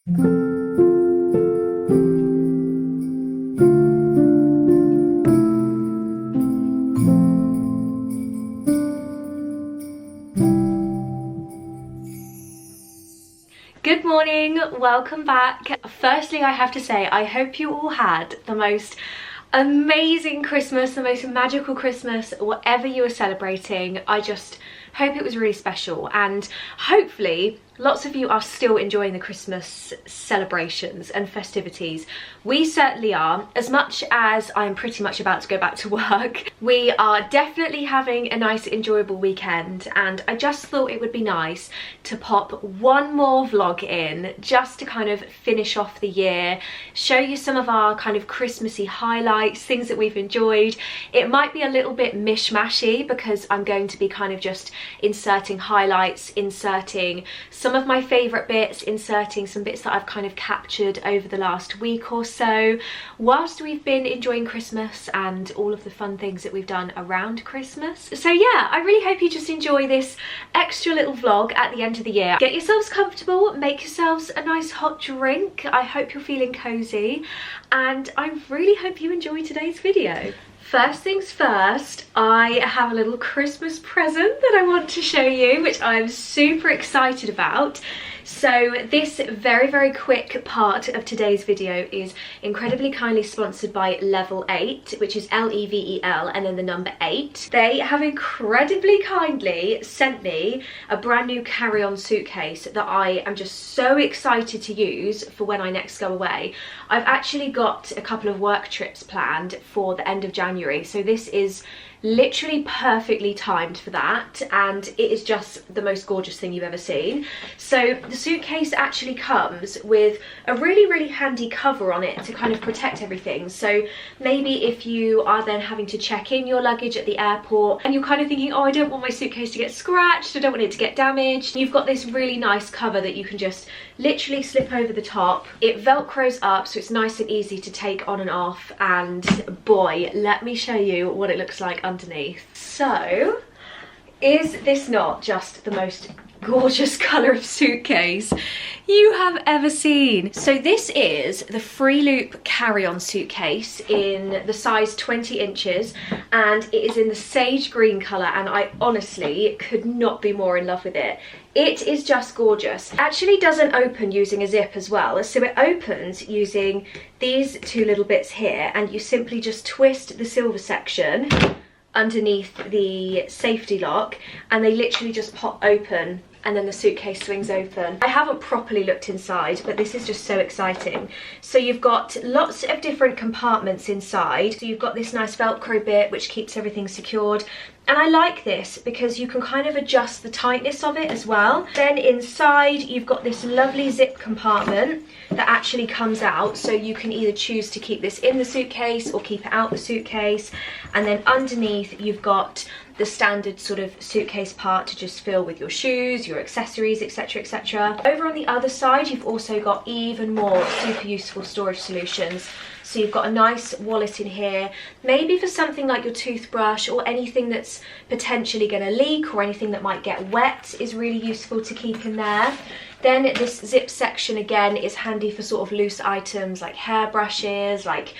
Good morning, welcome back. Firstly, I have to say, I hope you all had the most amazing Christmas, the most magical Christmas, whatever you were celebrating. I just hope it was really special, and hopefully lots of you are still enjoying the Christmas celebrations and festivities. We certainly are. As much as I'm pretty much about to go back to work, we are definitely having a nice enjoyable weekend, and I just thought it would be nice to pop one more vlog in just to kind of finish off the year, show you some of our kind of Christmassy highlights, things that we've enjoyed. It might be a little bit mishmashy because I'm going to be kind of just inserting highlights, inserting some of my favourite bits, inserting some bits that I've kind of captured over the last week or so whilst we've been enjoying Christmas and all of the fun things that we've done around Christmas. So yeah, I really hope you just enjoy this extra little vlog at the end of the year. Get yourselves comfortable, make yourselves a nice hot drink. I hope you're feeling cozy, and I really hope you enjoy today's video. First things first, I have a little Christmas present that I want to show you, which I'm super excited about. So this very quick part of today's video is incredibly kindly sponsored by Level 8, which is Level and then the number 8. They have incredibly kindly sent me a brand new carry-on suitcase that I am just so excited to use for when I next go away. I've actually got a couple of work trips planned for the end of January, so this is literally perfectly timed for that, and it is just the most gorgeous thing you've ever seen. So the suitcase actually comes with a really handy cover on it to kind of protect everything. So maybe if you are then having to check in your luggage at the airport and you're kind of thinking, oh, I don't want my suitcase to get scratched, I don't want it to get damaged, you've got this really nice cover that you can just literally slip over the top. It velcros up, so it's nice and easy to take on and off, and boy, let me show you what it looks like underneath. So, is this not just the most gorgeous colour of suitcase you have ever seen? So this is the Free Loop carry-on suitcase in the size 20 inches, and it is in the sage green colour, and I honestly could not be more in love with it. It is just gorgeous. It actually doesn't open using a zip as well, so it opens using these two little bits here, and you simply just twist the silver section underneath the safety lock, and they literally just pop open, and then the suitcase swings open. I haven't properly looked inside, but this is just so exciting. So you've got lots of different compartments inside. So you've got this nice Velcro bit which keeps everything secured. And I like this because you can kind of adjust the tightness of it as well. Then inside you've got this lovely zip compartment that actually comes out, so you can either choose to keep this in the suitcase or keep it out the suitcase. And then underneath you've got the standard sort of suitcase part to just fill with your shoes, your accessories, etc, etc. Over on the other side you've also got even more super useful storage solutions. So you've got a nice wallet in here, maybe for something like your toothbrush or anything that's potentially going to leak, or anything that might get wet is really useful to keep in there. Then this zip section again is handy for sort of loose items like hairbrushes, like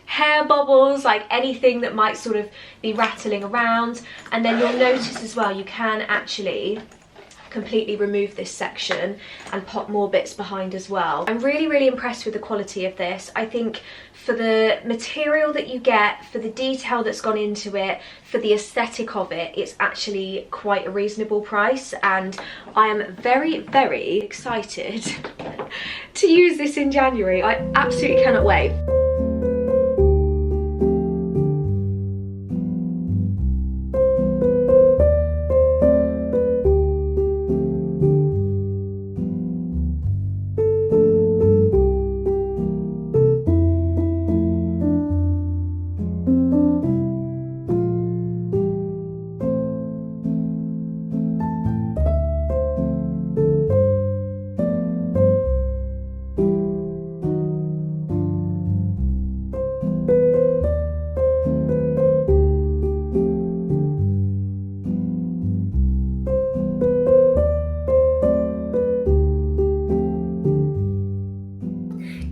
hair bobbles, like anything that might sort of be rattling around. And then you'll notice as well, you can actually completely remove this section and pop more bits behind as well. I'm really impressed with the quality of this. I think for the material that you get, for the detail that's gone into it, for the aesthetic of it, it's actually quite a reasonable price, and I am very excited to use this in January. I absolutely cannot wait.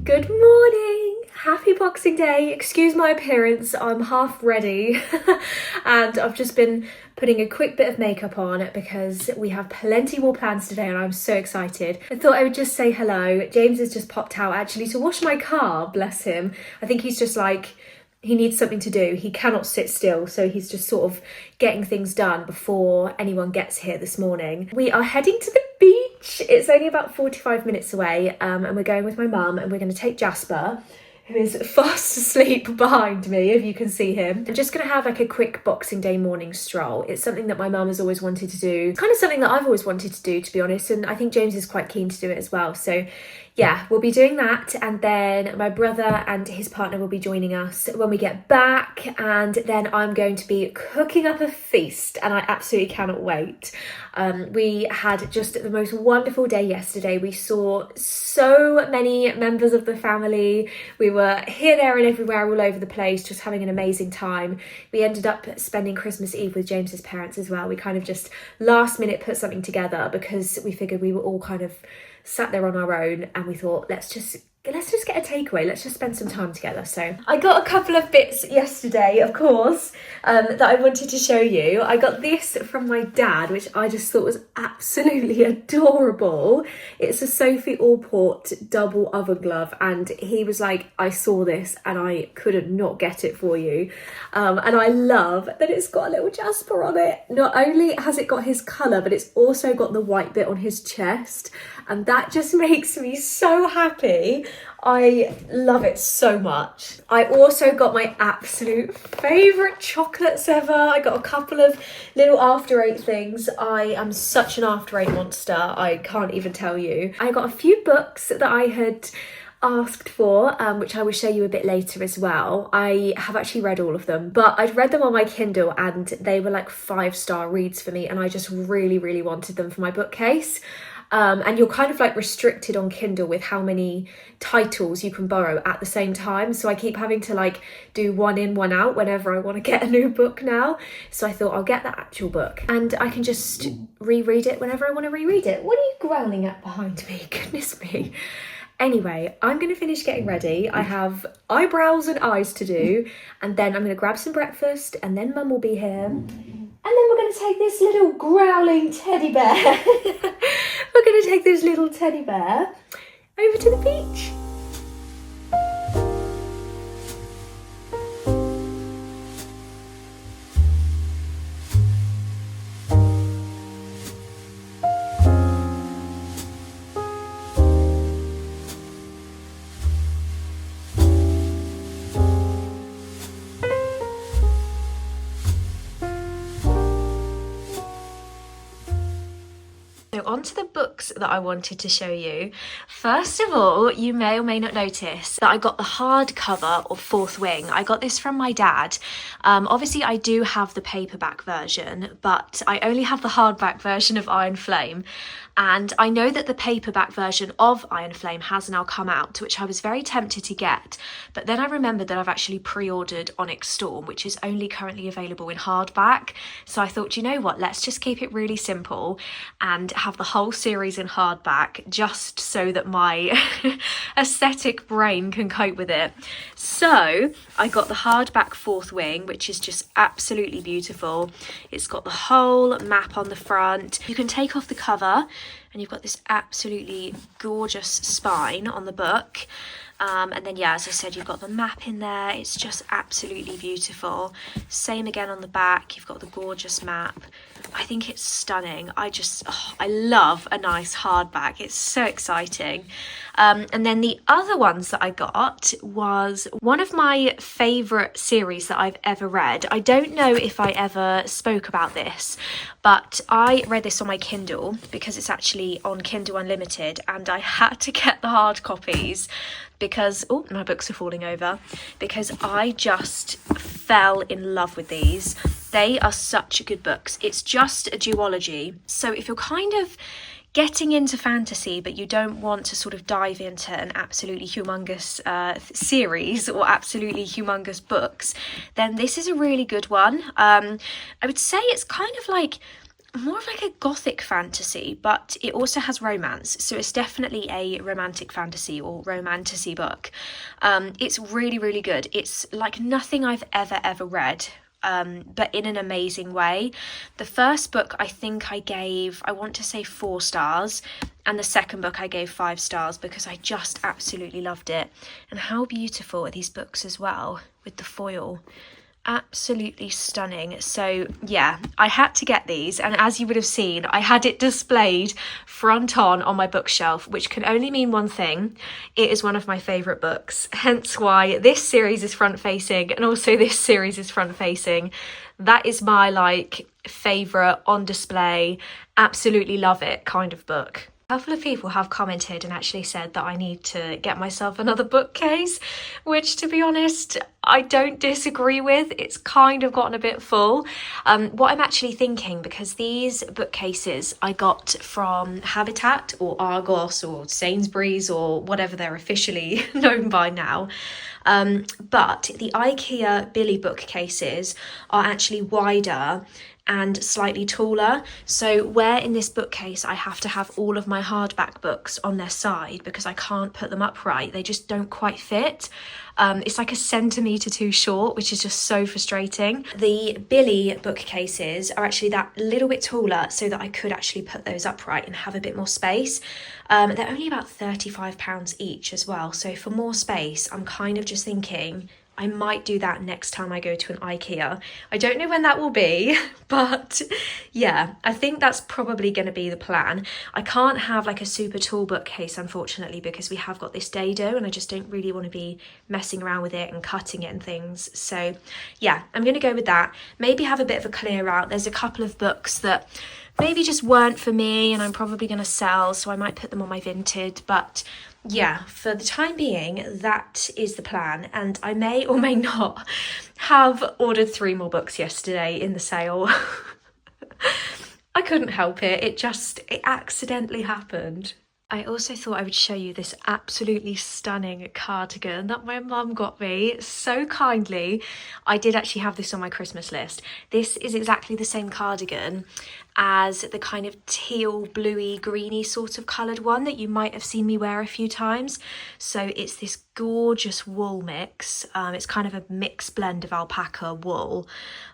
Good morning! Happy Boxing Day. Excuse my appearance, I'm half ready and I've just been putting a quick bit of makeup on because we have plenty more plans today and I'm so excited. I thought I would just say hello. James has just popped out actually to wash my car, bless him. I think he's just like, he needs something to do. He cannot sit still, so he's just sort of getting things done before anyone gets here this morning. We are heading to the beach. It's only about 45 minutes away, and we're going with my mum, and we're going to take Jasper, who is fast asleep behind me, if you can see him. I'm just going to have like a quick Boxing Day morning stroll. It's something that my mum has always wanted to do. It's kind of something that I've always wanted to do, to be honest, and I think James is quite keen to do it as well. So yeah, we'll be doing that, and then my brother and his partner will be joining us when we get back, and then I'm going to be cooking up a feast, and I absolutely cannot wait. We had just the most wonderful day yesterday. We saw so many members of the family. We were here, there and everywhere, all over the place, just having an amazing time. We ended up spending Christmas Eve with James's parents as well. We kind of just last minute put something together because we figured we were all kind of sat there on our own, and we thought, let's just get a takeaway, let's just spend some time together. So I got a couple of bits yesterday, of course, that I wanted to show you. I got this from my dad, which I just thought was absolutely adorable. It's a Sophie Allport double oven glove, and he was like, I saw this and I couldn't not get it for you. And I love that it's got a little Jasper on it. Not only has it got his colour, but it's also got the white bit on his chest, and that just makes me so happy. I love it so much. I also got my absolute favourite chocolates ever. I got a couple of little After Eight things. I am such an After Eight monster, I can't even tell you. I got a few books that I had asked for, which I will show you a bit later as well. I have actually read all of them, but I'd read them on my Kindle and they were like 5-star reads for me, and I just really wanted them for my bookcase. And you're kind of like restricted on Kindle with how many titles you can borrow at the same time, so I keep having to like do one in, one out whenever I want to get a new book now. So I thought I'll get the actual book and I can just reread it whenever I want to reread it. What are you growling at behind me? Goodness me. Anyway, I'm going to finish getting ready. I have eyebrows and eyes to do, and then I'm going to grab some breakfast, and then Mum will be here. And then we're going to take this little growling teddy bear. We're going to take this little teddy bear over to the beach. So on to the books that I wanted to show you. First of all, you may or may not notice that I got the hardcover of Fourth Wing. I got this from my dad. Obviously I do have the paperback version, but I only have the hardback version of Iron Flame. And I know that the paperback version of Iron Flame has now come out, which I was very tempted to get. But then I remembered that I've actually pre-ordered Onyx Storm, which is only currently available in hardback. So I thought, you know what, let's just keep it really simple and have the whole series in hardback, just so that my aesthetic brain can cope with it. So I got the hardback Fourth Wing, which is just absolutely beautiful. It's got the whole map on the front. You can take off the cover and you've got this absolutely gorgeous spine on the book. And then, yeah, as I said, you've got the map in there. It's just absolutely beautiful. Same again on the back. You've got the gorgeous map. I think it's stunning. I love a nice hardback. It's so exciting. And then the other ones that I got was one of my favourite series that I've ever read. I don't know if I ever spoke about this, but I read this on my Kindle because it's actually on Kindle Unlimited, and I had to get the hard copies because, oh, my books are falling over, because I just fell in love with these. They are such good books. It's just a duology. So if you're kind of getting into fantasy but you don't want to sort of dive into an absolutely humongous series or absolutely humongous books, then this is a really good one. I would say it's kind of like more of like a gothic fantasy, but it also has romance, so it's definitely a romantic fantasy or romantasy book. It's really, really good. It's like nothing I've ever read, but in an amazing way. The first book I think I gave, I want to say 4 stars, and the second book I gave 5 stars because I just absolutely loved it. And how beautiful are these books as well with the foil. Absolutely stunning. So yeah, I had to get these, and as you would have seen, I had it displayed front on my bookshelf, which can only mean one thing: it is one of my favourite books, hence why this series is front facing and also this series is front facing. That is my like favourite on display, absolutely love it kind of book. A couple of people have commented and actually said that I need to get myself another bookcase, which to be honest, I don't disagree with. It's kind of gotten a bit full. What I'm actually thinking, because these bookcases I got from Habitat or Argos or Sainsbury's or whatever they're officially known by now, but the IKEA Billy bookcases are actually wider and slightly taller, so where in this bookcase I have to have all of my hardback books on their side because I can't put them upright, they just don't quite fit. It's like a centimetre too short, which is just so frustrating. The Billy bookcases are actually that little bit taller so that I could actually put those upright and have a bit more space. They're only about £35 each as well, so for more space I'm kind of just thinking I might do that next time I go to an IKEA. I don't know when that will be, but yeah, I think that's probably going to be the plan. I can't have like a super tall bookcase, unfortunately, because we have got this dado and I just don't really want to be messing around with it and cutting it and things. So yeah, I'm going to go with that. Maybe have a bit of a clear out. There's a couple of books that maybe just weren't for me and I'm probably going to sell, so I might put them on my Vinted, but yeah, for the time being, that is the plan, and I may or may not have ordered 3 more books yesterday in the sale. I couldn't help it, it accidentally happened. I also thought I would show you this absolutely stunning cardigan that my mum got me so kindly. I did actually have this on my Christmas list. This is exactly the same cardigan as the kind of teal, bluey, greeny sort of coloured one that you might have seen me wear a few times. So it's this gorgeous wool mix. It's kind of a mixed blend of alpaca wool.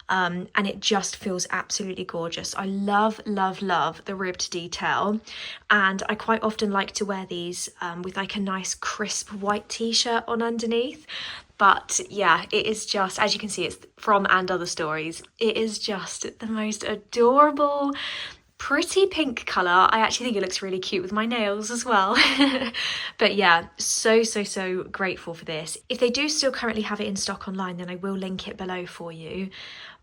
And it just feels absolutely gorgeous. I love the ribbed detail, and I quite often like to wear these with like a nice crisp white t-shirt on underneath. But yeah, it is just, as you can see, it's from And Other Stories. It is just the most adorable, pretty pink colour. I actually think it looks really cute with my nails as well. But yeah, so grateful for this. If they do still currently have it in stock online, then I will link it below for you.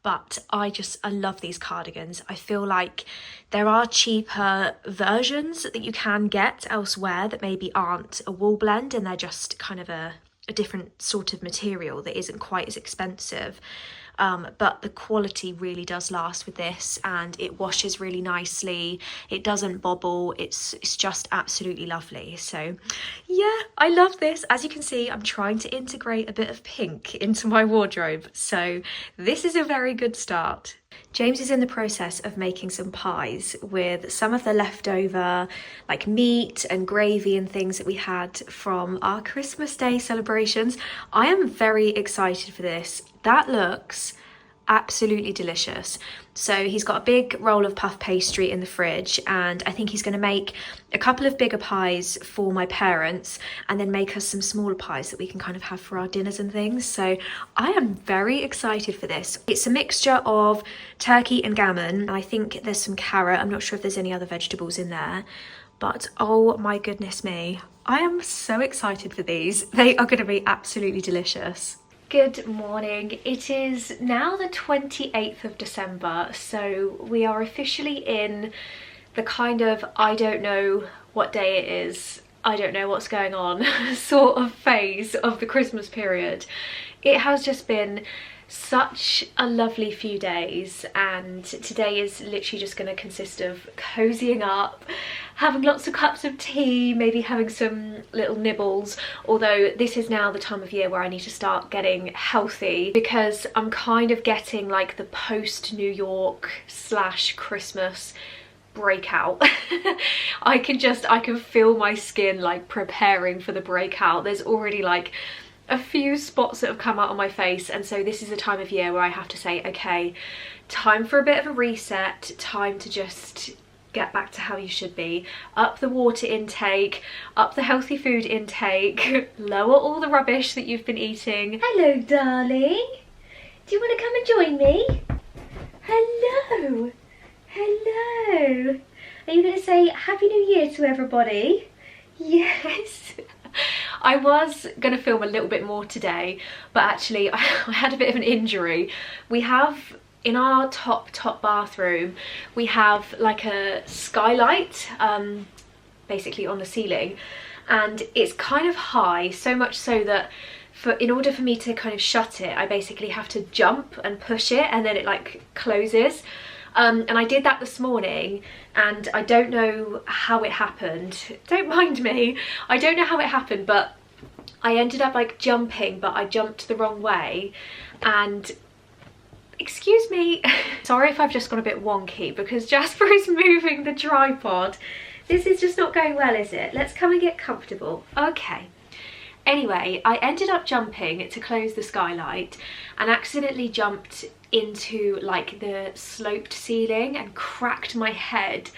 But I love these cardigans. I feel like there are cheaper versions that you can get elsewhere that maybe aren't a wool blend and they're just kind of a different sort of material that isn't quite as expensive. But the quality really does last with this, and it washes really nicely. It doesn't bobble. It's just absolutely lovely. So yeah, I love this. As you can see, I'm trying to integrate a bit of pink into my wardrobe. So this is a very good start. James is in the process of making some pies with some of the leftover like meat and gravy and things that we had from our Christmas Day celebrations. I am very excited for this. That looks absolutely delicious. So he's got a big roll of puff pastry in the fridge, and I think he's going to make a couple of bigger pies for my parents and then make us some smaller pies that we can kind of have for our dinners and things. So I am very excited for this. It's a mixture of turkey and gammon, and I think there's some carrot. I'm not sure if there's any other vegetables in there, but oh my goodness me, I am so excited for these. They are going to be absolutely delicious. Good morning. It is now the 28th of December, so we are officially in the kind of I don't know what day it is, I don't know what's going on sort of phase of the Christmas period. It has just been such a lovely few days, and today is literally just going to consist of cozying up, having lots of cups of tea, maybe having some little nibbles, although this is now the time of year where I need to start getting healthy because I'm kind of getting like the post New York / Christmas breakout. I can feel my skin like preparing for the breakout. There's already like a few spots that have come out on my face, and so this is a time of year where I have to say, okay, time for a bit of a reset, time to just get back to how you should be. Up the water intake, up the healthy food intake, lower all the rubbish that you've been eating. Hello darling, do you want to come and join me? Hello, hello. Are you going to say Happy New Year to everybody? Yes. I was going to film a little bit more today, but actually I had a bit of an injury. We have, in our top bathroom, we have like a skylight basically on the ceiling, and it's kind of high, so much so that in order for me to kind of shut it, I basically have to jump and push it, and then it like closes. And I did that this morning, and I don't know how it happened. Don't mind me. I don't know how it happened, but I ended up like jumping, but I jumped the wrong way. And excuse me, sorry if I've just gone a bit wonky because Jasper is moving the tripod. This is just not going well, is it? Let's come and get comfortable. Okay. Anyway, I ended up jumping to close the skylight and accidentally jumped into like the sloped ceiling and cracked my head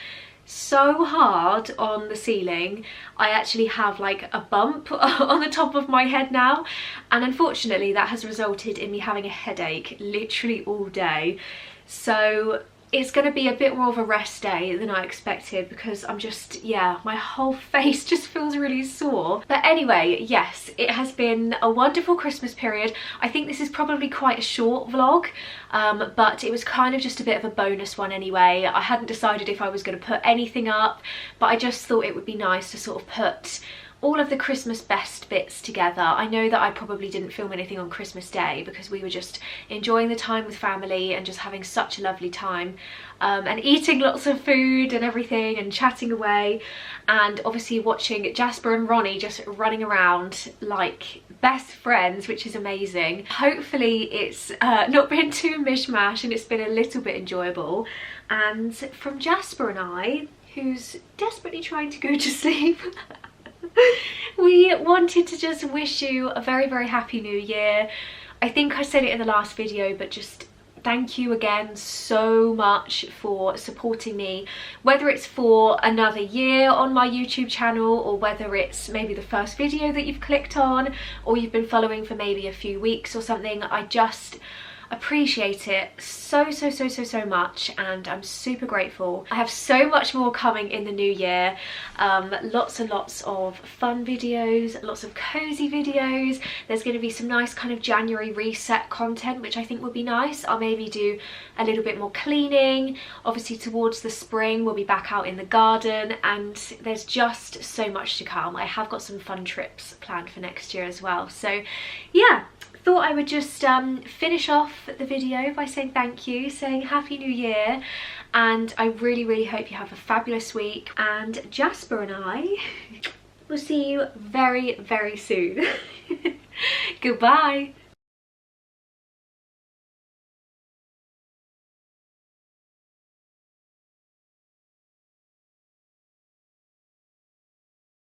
so hard on the ceiling. I actually have like a bump on the top of my head now, and unfortunately that has resulted in me having a headache literally all day. So it's going to be a bit more of a rest day than I expected because I'm just, yeah, my whole face just feels really sore. But anyway, yes, it has been a wonderful Christmas period. I think this is probably quite a short vlog, but it was kind of just a bit of a bonus one anyway. I hadn't decided if I was going to put anything up, but I just thought it would be nice to sort of put all of the Christmas best bits together. I know that I probably didn't film anything on Christmas Day because we were just enjoying the time with family and just having such a lovely time, and eating lots of food and everything and chatting away, and obviously watching Jasper and Ronnie just running around like best friends, which is amazing. Hopefully it's not been too mishmash and it's been a little bit enjoyable. And from Jasper and I, who's desperately trying to go to sleep, we wanted to just wish you a very, very happy new year. I think I said it in the last video, but just thank you again so much for supporting me, whether it's for another year on my YouTube channel, or whether it's maybe the first video that you've clicked on, or you've been following for maybe a few weeks or something. I just appreciate it so much, and I'm super grateful. I have so much more coming in the new year, lots and lots of fun videos, lots of cozy videos. There's going to be some nice kind of January reset content, which I think will be nice. I'll maybe do a little bit more cleaning. Obviously towards the spring we'll be back out in the garden, and there's just so much to come. I have got some fun trips planned for next year as well. So yeah, thought I would just finish off the video by saying thank you, saying Happy New Year, and I really hope you have a fabulous week, and Jasper and I will see you very soon. Goodbye.